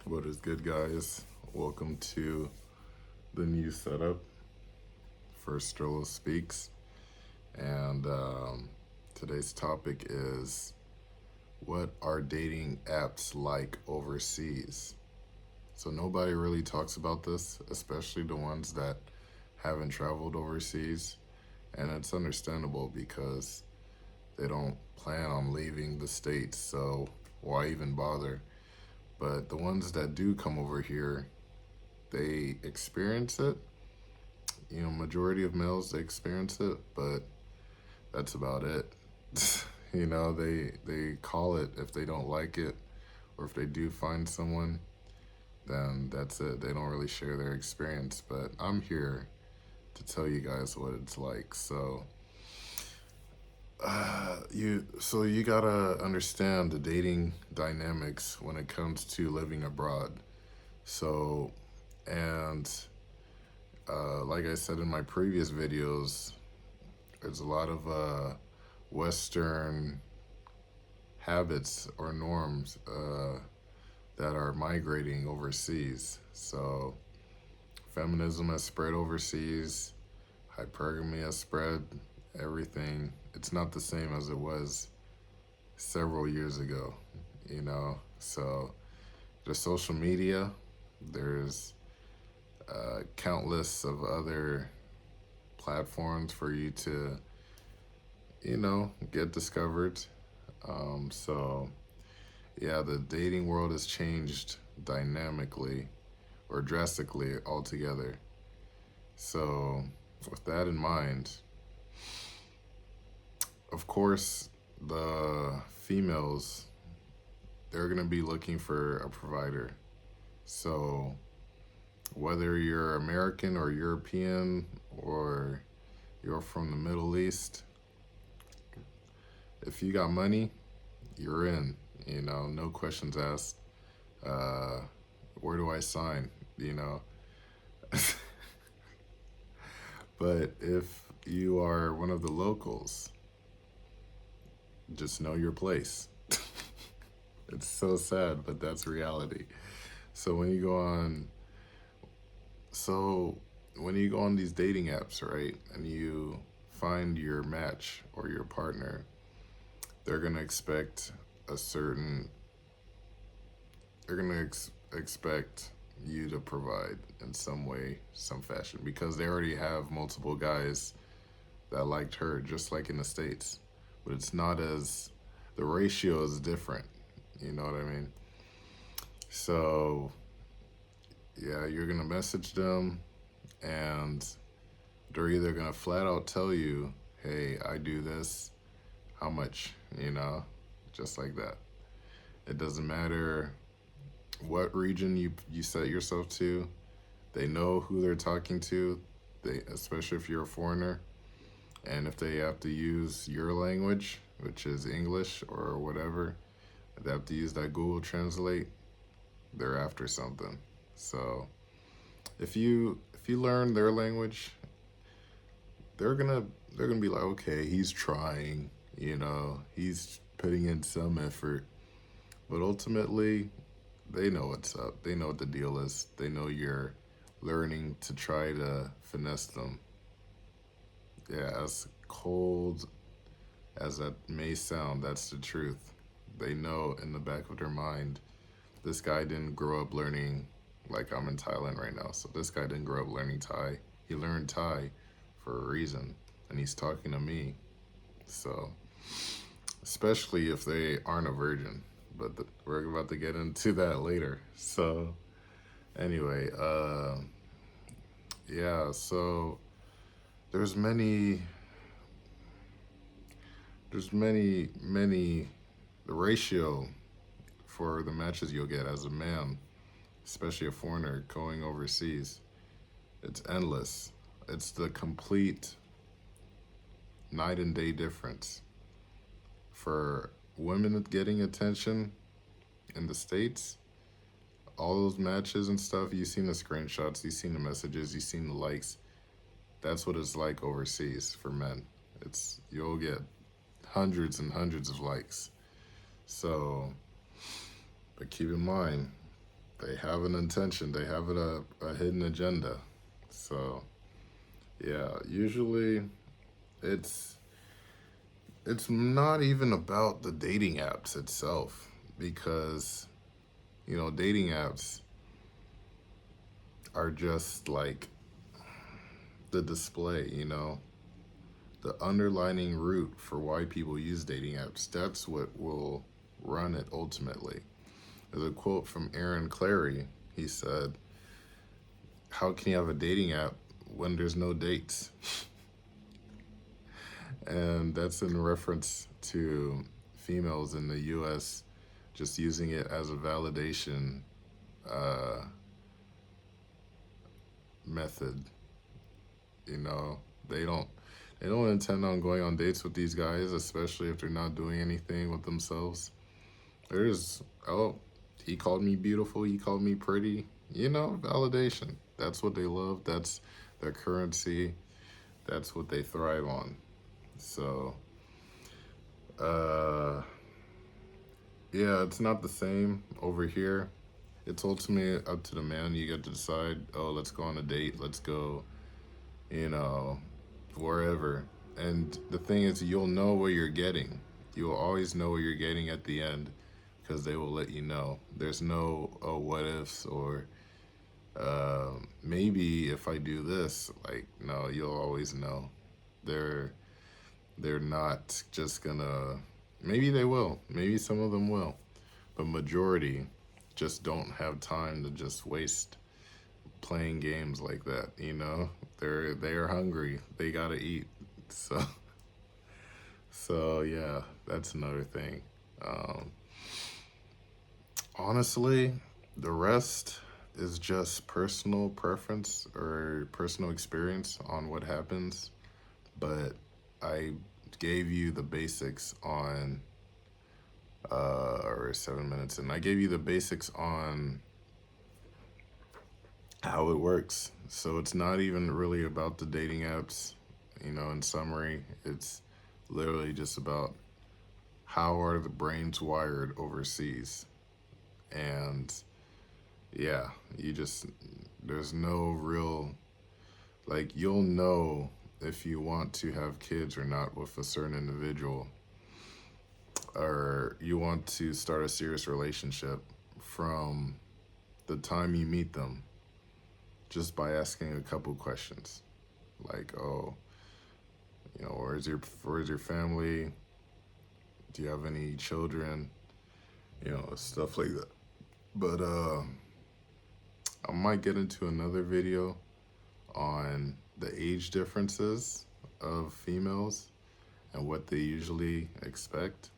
What is good, guys? Welcome to the new setup for Sterlospeaks. And today's topic is, what are dating apps like overseas? So, nobody really talks about this, especially the ones that haven't traveled overseas. And it's understandable because they don't plan on leaving the States, so why even bother? But the ones that do come over here, they experience it. Majority of males, they experience it, but that's about it. They call it if they don't like it, or if they do find someone, then that's it. They don't really share their experience, but I'm here to tell you guys what it's like. So you gotta understand the dating dynamics when it comes to living abroad. So, and like I said in my previous videos, there's a lot of Western habits or norms that are migrating overseas. So, feminism has spread overseas, hypergamy has spread, everything. It's not the same as it was several years ago. So, there's social media, there's countless of other platforms for you to, get discovered. So, yeah, the dating world has changed dynamically or drastically altogether. So, with that in mind, of course, the females, they're going to be looking for a provider. So, whether you're American or European or you're from the Middle East, if you got money, you're in. No questions asked. Uh, where do I sign? You know. But if you are one of the locals, just know your place. It's so sad, but that's reality. So when you go on, so when you go on these dating apps, right, and you find your match or your partner, they're gonna expect a certain. They're gonna expect you to provide in some way, some fashion, because they already have multiple guys that liked her, just like in the States. But it's not as, the ratio is different. You know what I mean? So, yeah, you're going to message them, and they're either going to flat out tell you, hey, I do this, how much, just like that. It doesn't matter what region you set yourself to. They know who they're talking to, especially if you're a foreigner. And if they have to use your language, which is English or whatever, they have to use that Google Translate, they're after something. So if you learn their language, they're gonna they're gonna be like, okay, he's trying, he's putting in some effort. But ultimately, they know what's up. They know what the deal is. They know you're learning to try to finesse them. Yeah, as cold as that may sound, that's the truth. They know in the back of their mind, this guy didn't grow up learning, like I'm in Thailand right now. So this guy didn't grow up learning Thai. He learned Thai for a reason, and he's talking to me. So, especially if they aren't a virgin, but we're about to get into that later. So, anyway, yeah, so there's many there's many the ratio for the matches you'll get as a man, especially a foreigner going overseas, it's endless. It's the complete night and day difference. For women getting attention in the States, all those matches and stuff, you've seen the screenshots, you've seen the messages, you've seen the likes. That's what it's like overseas for men. You'll get hundreds and hundreds of likes. So, but keep in mind, they have an intention. They have a hidden agenda. So yeah, usually it's it's not even about the dating apps itself, because dating apps are just like the display, the underlining root for why people use dating apps. That's what will run it ultimately. There's a quote from Aaron Clary. He said, "How can you have a dating app when there's no dates?" And that's in reference to females in the US just using it as a validation uh, method. You know, they don't they don't intend on going on dates with these guys, especially if they're not doing anything with themselves. There's, oh, he called me beautiful, he called me pretty. Validation. That's what they love. That's their currency. That's what they thrive on. So, uh, yeah, it's not the same over here. It's ultimately up to the man. You get to decide, oh, let's go on a date. Let's go, you know, wherever. And the thing is, you'll know what you're getting. You'll always know what you're getting at the end, because they will let you know. There's no, oh, what ifs, or maybe if I do this. Like, no, you'll always know. They're they're not just gonna. Maybe they will. Maybe some of them will, but majority just don't have time to just waste playing games like that. They are hungry. They gotta eat. So yeah, that's another thing. Um, Honestly, the rest is just personal preference or personal experience on what happens. But I gave you the basics on, or 7 minutes, and I gave you the basics on how it works. So it's not even really about the dating apps. In summary, it's literally just about how are the brains wired overseas. And yeah, there's no real, like, you'll know if you want to have kids or not with a certain individual, or you want to start a serious relationship from the time you meet them, just by asking a couple questions. Like, oh, where's your family? Do you have any children? Stuff like that. But I might get into another video on the age differences of females and what they usually expect.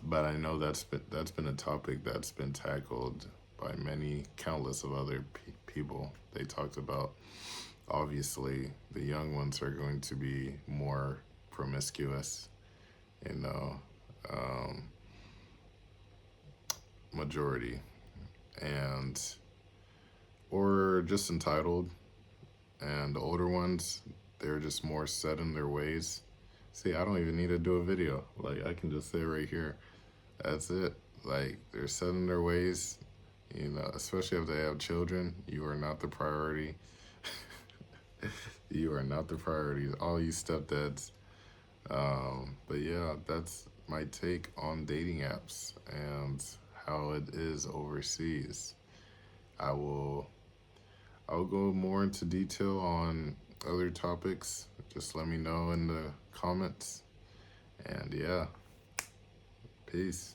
But I know that's been a topic that's been tackled by many countless of other people. They talked about, obviously, the young ones are going to be more promiscuous, you know, um, majority, and or just entitled. And the older ones, they're just more set in their ways. See, I don't even need to do a video. Like, I can just say right here, that's it. Like, they're set in their ways, especially if they have children. You are not the priority. You are not the priority. All you stepdads. But yeah, that's my take on dating apps and how it is overseas. I will I'll go more into detail on other topics. Just let me know in the comments. And yeah, peace.